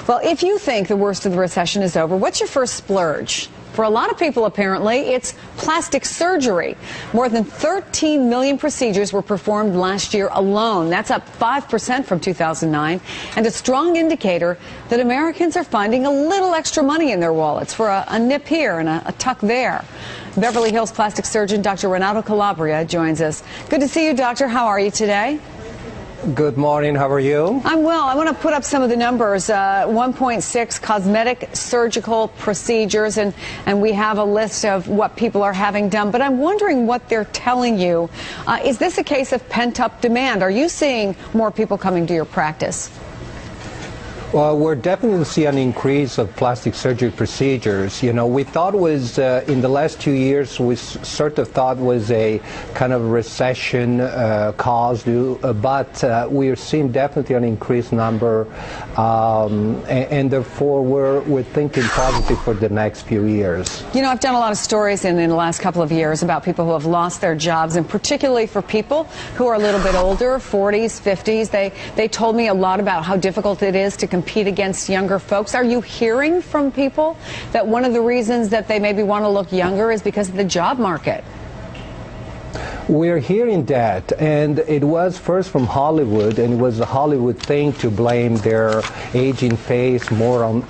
Well, if you think the worst of the recession is over, what's your first splurge? For a lot of people, apparently, it's plastic surgery. More than 13 million procedures were performed last year alone. That's up 5% from 2009, and a strong indicator that Americans are finding a little extra money in their wallets for a nip here and a tuck there. Beverly Hills plastic surgeon Dr. Renato Calabria joins us. Good to see you, doctor. How are you today? Good morning. How are you? I'm well. I want to put up some of the numbers. 1.6 cosmetic surgical procedures, and we have a list of what people are having done. But I'm wondering what they're telling you. Is this a case of pent-up demand? Are you seeing more people coming to your practice? Well, we're definitely seeing an increase of plastic surgery procedures. You know, we thought was in the last 2 years, we sort of thought was a kind of recession caused, but we are seeing definitely an increased number, and therefore we're thinking positive for the next few years. You know, I've done a lot of stories in the last couple of years about people who have lost their jobs, and particularly for people who are a little bit older, 40s, 50s. They told me a lot about how difficult it is to compete against younger folks. Are you hearing from people that one of the reasons that they maybe want to look younger is because of the job market? We're hearing that, and it was first from Hollywood, and it was a Hollywood thing to blame their aging face more on,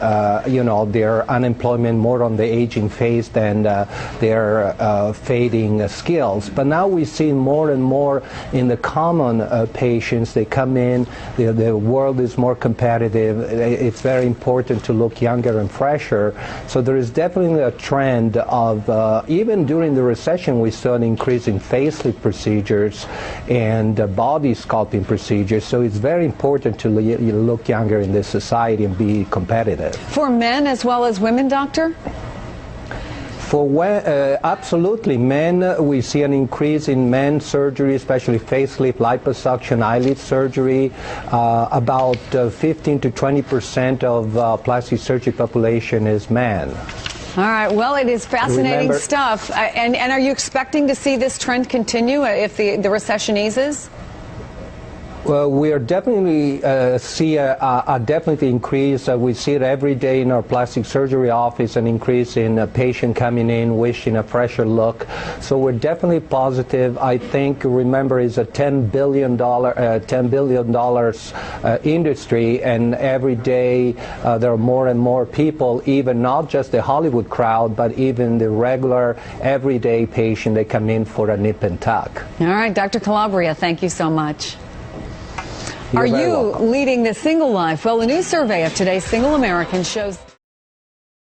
their unemployment more on the aging face than their fading skills. But now we see more and more in the common patients. They come in, the world is more competitive. It's very important to look younger and fresher. So there is definitely a trend of, even during the recession, we saw an increase in facelift procedures and body sculpting procedures. So it's very important to look younger in this society and be competitive. For men as well as women, doctor? Absolutely. Men, we see an increase in men surgery, especially facelift, liposuction, eyelid surgery. About 15 to 20% of plastic surgery population is men. All right. Well, it is fascinating stuff. And are you expecting to see this trend continue if the recession eases? Well, we are definitely see a definitely increase. We see it every day in our plastic surgery office, an increase in a patient coming in wishing a fresher look. So we're definitely positive. I think, remember, it's a $10 billion industry, and every day there are more and more people, even not just the Hollywood crowd, but even the regular, everyday patient. They come in for a nip and tuck. All right, Dr. Calabria, thank you so much. Are you leading the single life? Well, a new survey of today's single Americans shows